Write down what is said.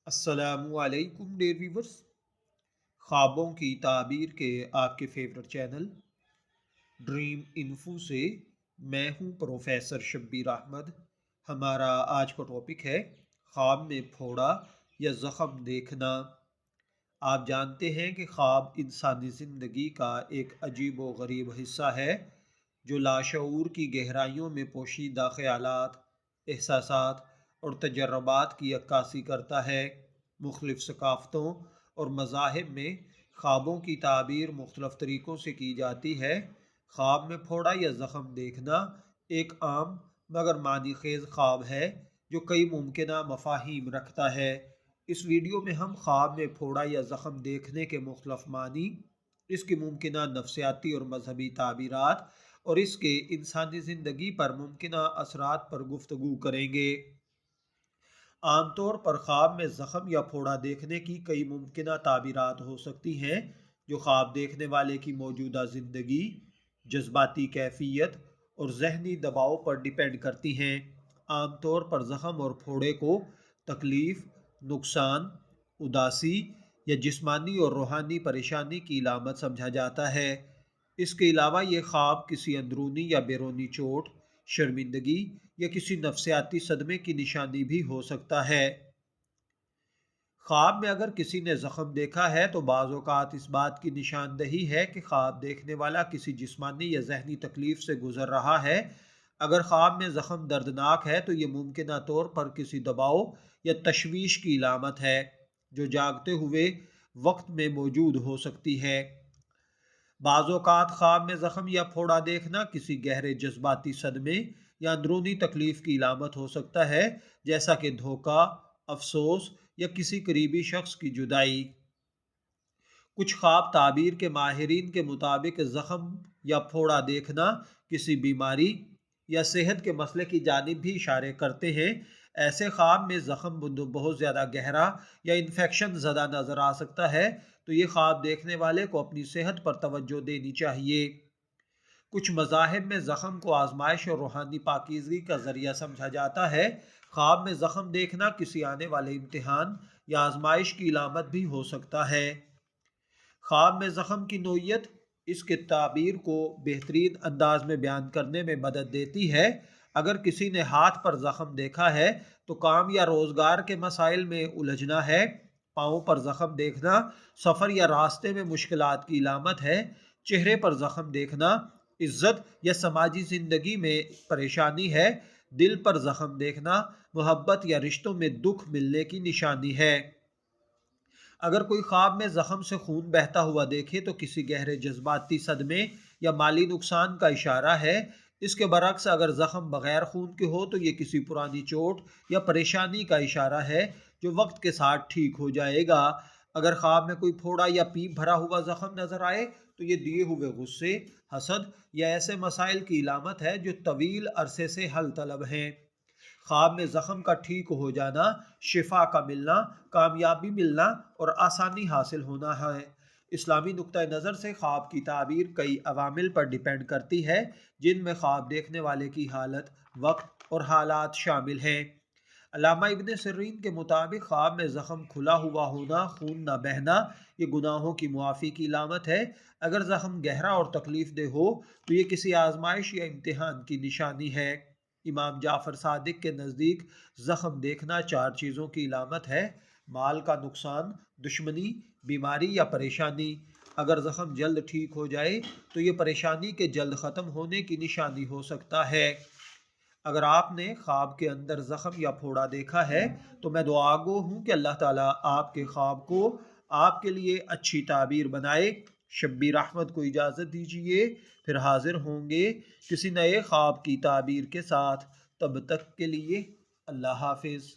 السلام علیکم dear viewers, خوابوں کی تعبیر کے آپ کے فیورٹ چینل ڈریم انفو سے میں ہوں پروفیسر شبیر احمد۔ ہمارا آج کا ٹاپک ہے خواب میں پھوڑا یا زخم دیکھنا۔ آپ جانتے ہیں کہ خواب انسانی زندگی کا ایک عجیب و غریب حصہ ہے جو لاشعور کی گہرائیوں میں پوشیدہ خیالات، احساسات اور تجربات کی عکاسی کرتا ہے۔ مختلف ثقافتوں اور مذاہب میں خوابوں کی تعبیر مختلف طریقوں سے کی جاتی ہے۔ خواب میں پھوڑا یا زخم دیکھنا ایک عام مگر معنی خیز خواب ہے جو کئی ممکنہ مفاہیم رکھتا ہے۔ اس ویڈیو میں ہم خواب میں پھوڑا یا زخم دیکھنے کے مختلف معنی، اس کی ممکنہ نفسیاتی اور مذہبی تعبیرات اور اس کے انسانی زندگی پر ممکنہ اثرات پر گفتگو کریں گے۔ عام طور پر خواب میں زخم یا پھوڑا دیکھنے کی کئی ممکنہ تعبیرات ہو سکتی ہیں جو خواب دیکھنے والے کی موجودہ زندگی، جذباتی کیفیت اور ذہنی دباؤ پر ڈیپینڈ کرتی ہیں۔ عام طور پر زخم اور پھوڑے کو تکلیف، نقصان، اداسی یا جسمانی اور روحانی پریشانی کی علامت سمجھا جاتا ہے۔ اس کے علاوہ یہ خواب کسی اندرونی یا بیرونی چوٹ، شرمندگی یا کسی نفسیاتی صدمے کی نشانی بھی ہو سکتا ہے۔ خواب میں اگر کسی نے زخم دیکھا ہے تو بعض اوقات اس بات کی نشاندہی ہے کہ خواب دیکھنے والا کسی جسمانی یا ذہنی تکلیف سے گزر رہا ہے۔ اگر خواب میں زخم دردناک ہے تو یہ ممکنہ طور پر کسی دباؤ یا تشویش کی علامت ہے جو جاگتے ہوئے وقت میں موجود ہو سکتی ہے۔ بعض اوقات خواب میں زخم یا پھوڑا دیکھنا کسی گہرے جذباتی صدمے یا اندرونی تکلیف کی علامت ہو سکتا ہے، جیسا کہ دھوکہ، افسوس یا کسی قریبی شخص کی جدائی۔ کچھ خواب تعبیر کے ماہرین کے مطابق زخم یا پھوڑا دیکھنا کسی بیماری یا صحت کے مسئلے کی جانب بھی اشارے کرتے ہیں۔ ایسے خواب میں زخم بہت زیادہ گہرا یا انفیکشن زدہ نظر آ سکتا ہے تو یہ خواب دیکھنے والے کو اپنی صحت پر توجہ دینی چاہیے۔ کچھ مذاہب میں زخم کو آزمائش اور روحانی پاکیزگی کا ذریعہ سمجھا جاتا ہے۔ خواب میں زخم دیکھنا کسی آنے والے امتحان یا آزمائش کی علامت بھی ہو سکتا ہے۔ خواب میں زخم کی نوعیت اس کے تعبیر کو بہترین انداز میں بیان کرنے میں مدد دیتی ہے۔ اگر کسی نے ہاتھ پر زخم دیکھا ہے تو کام یا روزگار کے مسائل میں الجھنا ہے۔ پاؤں پر زخم دیکھنا سفر یا راستے میں مشکلات کی علامت ہے۔ چہرے پر زخم دیکھنا عزت یا سماجی زندگی میں پریشانی ہے۔ دل پر زخم دیکھنا محبت یا رشتوں میں دکھ ملنے کی نشانی ہے۔ اگر کوئی خواب میں زخم سے خون بہتا ہوا دیکھے تو کسی گہرے جذباتی صدمے یا مالی نقصان کا اشارہ ہے۔ اس کے برعکس اگر زخم بغیر خون کے ہو تو یہ کسی پرانی چوٹ یا پریشانی کا اشارہ ہے جو وقت کے ساتھ ٹھیک ہو جائے گا۔ اگر خواب میں کوئی پھوڑا یا پیپ بھرا ہوا زخم نظر آئے تو یہ دیے ہوئے غصے، حسد یا ایسے مسائل کی علامت ہے جو طویل عرصے سے حل طلب ہیں۔ خواب میں زخم کا ٹھیک ہو جانا، شفا کا ملنا، کامیابی ملنا اور آسانی حاصل ہونا ہے۔ اسلامی نقطہ نظر سے خواب کی تعبیر کئی عوامل پر ڈیپینڈ کرتی ہے جن میں خواب دیکھنے والے کی حالت، وقت اور حالات شامل ہیں۔ علامہ ابن سیرین کے مطابق خواب میں زخم کھلا ہوا ہونا، خون نہ بہنا یہ گناہوں کی معافی کی علامت ہے۔ اگر زخم گہرا اور تکلیف دہ ہو تو یہ کسی آزمائش یا امتحان کی نشانی ہے۔ امام جعفر صادق کے نزدیک زخم دیکھنا 4 چیزوں کی علامت ہے: مال کا نقصان، دشمنی، بیماری یا پریشانی۔ اگر زخم جلد ٹھیک ہو جائے تو یہ پریشانی کے جلد ختم ہونے کی نشانی ہو سکتا ہے۔ اگر آپ نے خواب کے اندر زخم یا پھوڑا دیکھا ہے تو میں دعا گو ہوں کہ اللہ تعالیٰ آپ کے خواب کو آپ کے لیے اچھی تعبیر بنائے۔ شبیر احمد کو اجازت دیجیے، پھر حاضر ہوں گے کسی نئے خواب کی تعبیر کے ساتھ۔ تب تک کے لیے اللہ حافظ۔